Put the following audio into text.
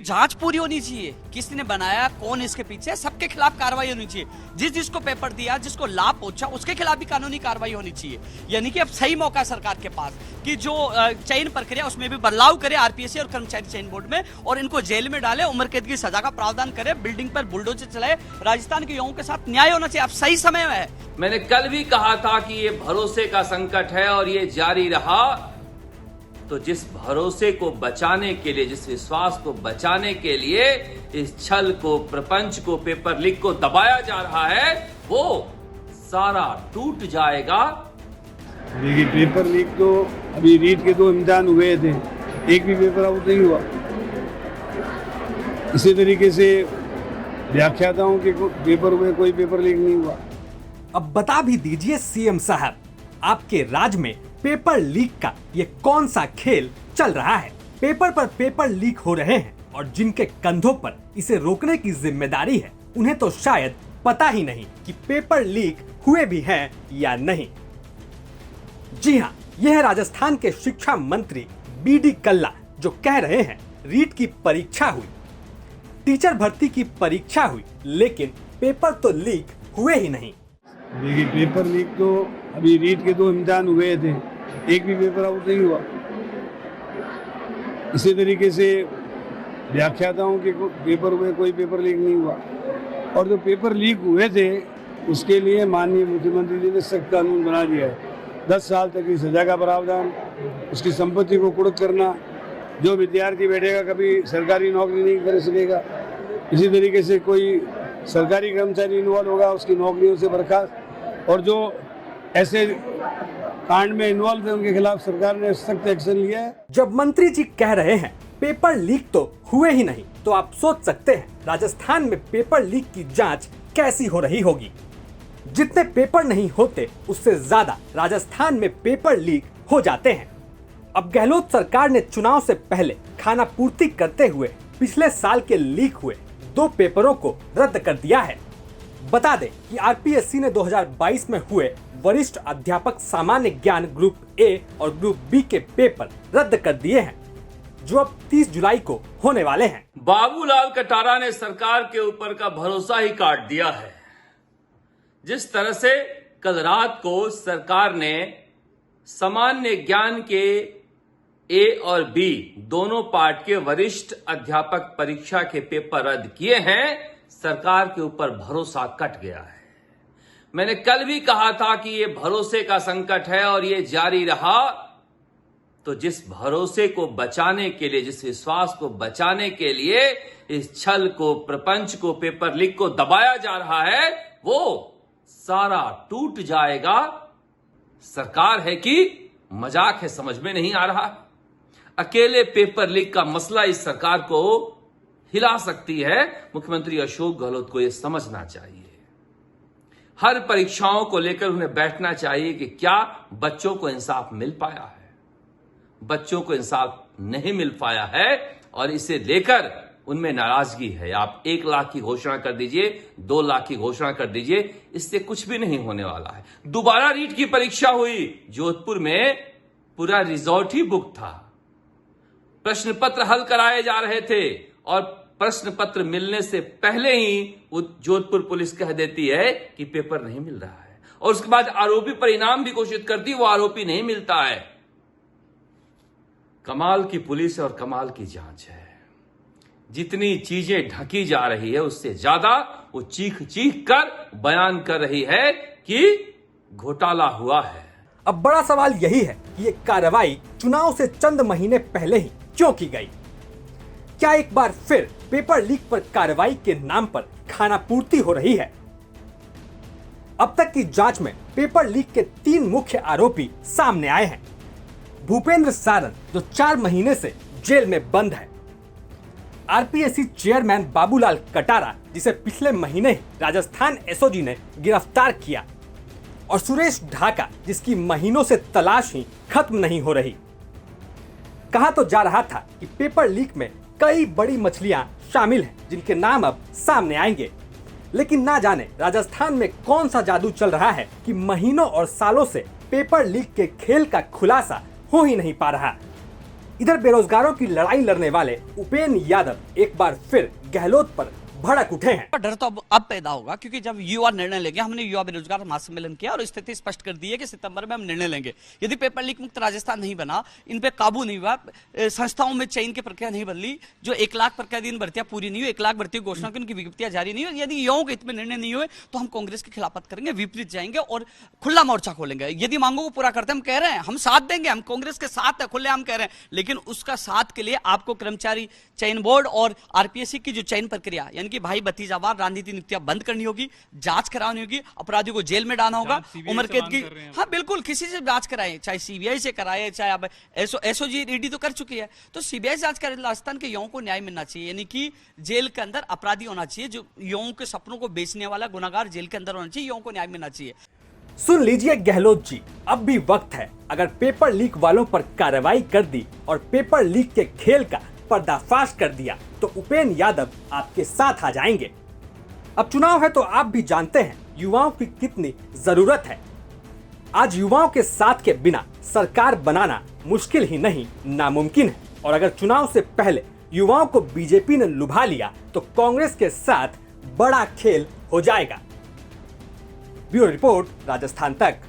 जांच पूरी होनी चाहिए, किसने बनाया, कौन इसके पीछे, सबके खिलाफ कार्रवाई होनी चाहिए। जिसको पेपर दिया, जिसको लाभ पहुंचा, उसके खिलाफ भी कानूनी कार्रवाई होनी चाहिए। यानी कि अब सही मौका है सरकार के पास कि जो चयन प्रक्रिया उसमें भी बदलाव करे आरपीएससी और कर्मचारी चयन बोर्ड में, और इनको जेल में डाले, उम्र कैद की सजा का प्रावधान करे, बिल्डिंग पर बुलडोजर चलाए। राजस्थान के युवाओं के साथ न्याय होना चाहिए। अब सही समय है। मैंने कल भी कहा था कि ये भरोसे का संकट है और ये जारी रहा तो जिस भरोसे को बचाने के लिए, जिस विश्वास को बचाने के लिए इस छल को, प्रपंच को, पेपर लीक को दबाया जा रहा है, वो सारा टूट जाएगा। देखिए, पेपर लीक तो अभी रीट के 2 इम्तिहान हुए थे, एक भी पेपर आउट नहीं हुआ। इसी तरीके से व्याख्याताओं के पेपर में कोई पेपर लीक नहीं हुआ। अब बता भी दीजिए सीएम साहब, आपके राज्य में पेपर लीक का ये कौन सा खेल चल रहा है? पेपर पर पेपर लीक हो रहे हैं और जिनके कंधों पर इसे रोकने की जिम्मेदारी है, उन्हें तो शायद पता ही नहीं कि पेपर लीक हुए भी हैं या नहीं। जी हाँ, यह है राजस्थान के शिक्षा मंत्री बीडी कल्ला जो कह रहे हैं रीट की परीक्षा हुई, टीचर भर्ती की परीक्षा हुई, लेकिन पेपर तो लीक हुए ही नहीं। देखिए, पेपर लीक तो अभी रीट के 2 इम्तिहान हुए थे, एक भी पेपर आउट नहीं हुआ। इसी तरीके से व्याख्याताओं के पेपर में कोई पेपर लीक नहीं हुआ। और जो पेपर लीक हुए थे उसके लिए माननीय मुख्यमंत्री जी ने सख्त कानून बना दिया है। 10 साल तक की सजा का प्रावधान, उसकी संपत्ति को कुर्क करना, जो विद्यार्थी बैठेगा कभी सरकारी नौकरी नहीं कर सकेगा। इसी तरीके से कोई सरकारी कर्मचारी इन्वॉल्व होगा उसकी नौकरियों से बर्खास्त, और जो ऐसे कांड में इन्वॉल्व है उनके खिलाफ सरकार ने सख्त एक्शन लिया है। जब मंत्री जी कह रहे हैं पेपर लीक तो हुए ही नहीं, तो आप सोच सकते हैं राजस्थान में पेपर लीक की जांच कैसी हो रही होगी। जितने पेपर नहीं होते उससे ज्यादा राजस्थान में पेपर लीक हो जाते हैं। अब गहलोत सरकार ने चुनाव से पहले खाना पूर्ति करते हुए पिछले साल के लीक हुए 2 पेपरों को रद्द कर दिया है। बता दें कि आरपीएससी ने 2022 में हुए वरिष्ठ अध्यापक सामान्य ज्ञान ग्रुप ए और ग्रुप बी के पेपर रद्द कर दिए हैं, जो अब 30 जुलाई को होने वाले हैं। बाबूलाल कटारा ने सरकार के ऊपर का भरोसा ही काट दिया है। जिस तरह से कल रात को सरकार ने सामान्य ज्ञान के ए और बी दोनों पार्ट के वरिष्ठ अध्यापक परीक्षा के पेपर रद्द किए हैं, सरकार के ऊपर भरोसा कट गया है। मैंने कल भी कहा था कि यह भरोसे का संकट है और यह जारी रहा तो जिस भरोसे को बचाने के लिए, जिस विश्वास को बचाने के लिए इस छल को, प्रपंच को, पेपर लीक को दबाया जा रहा है, वो सारा टूट जाएगा। सरकार है कि मजाक है, समझ में नहीं आ रहा। अकेले पेपर लीक का मसला इस सरकार को हिला सकती है। मुख्यमंत्री अशोक गहलोत को यह समझना चाहिए। हर परीक्षाओं को लेकर उन्हें बैठना चाहिए कि क्या बच्चों को इंसाफ मिल पाया है। बच्चों को इंसाफ नहीं मिल पाया है और इसे लेकर उनमें नाराजगी है। आप 1 लाख की घोषणा कर दीजिए, 2 लाख की घोषणा कर दीजिए, इससे कुछ भी नहीं होने वाला है। दोबारा रीट की परीक्षा हुई, जोधपुर में पूरा रिजॉर्ट ही बुक था। प्रश्न पत्र हल कराए जा रहे थे और प्रश्न पत्र मिलने से पहले ही जोधपुर पुलिस कह देती है कि पेपर नहीं मिल रहा है, और उसके बाद आरोपी पर इनाम भी घोषित करती, वो आरोपी नहीं मिलता है। कमाल की पुलिस और कमाल की जांच है। जितनी चीजें ढकी जा रही है उससे ज्यादा वो चीख चीख कर बयान कर रही है कि घोटाला हुआ है। अब बड़ा सवाल यही है कि ये कार्रवाई चुनाव से चंद महीने पहले ही क्यों की गई? क्या एक बार फिर पेपर लीक पर कार्रवाई के नाम पर खाना पूर्ति हो रही है? अब तक की जांच में पेपर लीक के 3 मुख्य आरोपी सामने आए हैं। भूपेंद्र सारन, जो 4 महीने से जेल में बंद है, आरपीएससी चेयरमैन बाबूलाल कटारा, जिसे पिछले महीने ही राजस्थान एसओजी ने गिरफ्तार किया, और सुरेश ढाका, जिसकी महीनों से तलाश ही खत्म नहीं हो रही। कहा तो जा रहा था कि पेपर लीक में कई बड़ी मछलियां शामिल हैं जिनके नाम अब सामने आएंगे, लेकिन ना जाने राजस्थान में कौन सा जादू चल रहा है कि महीनों और सालों से पेपर लीक के खेल का खुलासा हो ही नहीं पा रहा। इधर बेरोजगारों की लड़ाई लड़ने वाले उपेंद्र यादव एक बार फिर गहलोत पर भड़क उठे हैं। डर तो अब पैदा होगा, क्योंकि जब युवा निर्णय लेंगे, हमने युवा बेरोजगार महासम्मेलन किया और स्थिति स्पष्ट कर दी है कि सितंबर में हम निर्णय लेंगे। यदि पेपर लीक मुक्त राजस्थान नहीं बना, इन पे काबू नहीं हुआ, संस्थाओं में चयन की प्रक्रिया नहीं बदली, जो 1 लाख प्रतिदिन भर्तियां पूरी नहीं हुई, 1 लाख भर्ती घोषणा की उनकी विज्ञप्तियां जारी नहीं हुई, यदि युवाओं के हित में निर्णय नहीं हुए तो हम कांग्रेस के खिलाफत करेंगे, विपरीत जाएंगे और खुला मोर्चा खोलेंगे। यदि मांगों को पूरा करते हम कह रहे हैं, हम साथ देंगे, हम कांग्रेस के साथ है, खुले हम कह रहे हैं, लेकिन उसका साथ के लिए आपको कर्मचारी चयन बोर्ड और आरपीएससी की जो चयन प्रक्रिया, यानी कि भाई भतीजावार राजनीति नियुक्तियां बंद करनी होगी, जांच करानी होगी, अपराधियों को जेल में डालना होगा, उम्र कैद की, हाँ बिल्कुल, किसी से जांच कराएं, चाहे सीबीआई से कराए, चाहे अब एसओजी ईडी तो कर चुकी है, तो सीबीआई जांच करे। राजस्थान के युवाओं को न्याय मिलना चाहिए, यानी कि जेल के अंदर अपराधी होना चाहिए, जो युवाओं के सपनों को बेचने वाला गुनाहगार जेल के अंदर होना चाहिए, युवाओं को न्याय मिलना चाहिए। सुन लीजिए गहलोत जी, अब भी वक्त है। अगर पेपर लीक वालों पर कार्रवाई कर दी और पेपर लीक के खेल का पर्दाफाश कर दिया तो उपेंद्र यादव आपके साथ आ जाएंगे। अब चुनाव है तो आप भी जानते हैं युवाओं की कितनी जरूरत है। आज युवाओं के साथ के बिना सरकार बनाना मुश्किल ही नहीं, नामुमकिन है। और अगर चुनाव से पहले युवाओं को बीजेपी ने लुभा लिया तो कांग्रेस के साथ बड़ा खेल हो जाएगा। ब्यूरो रिपोर्ट, राजस्थान तक।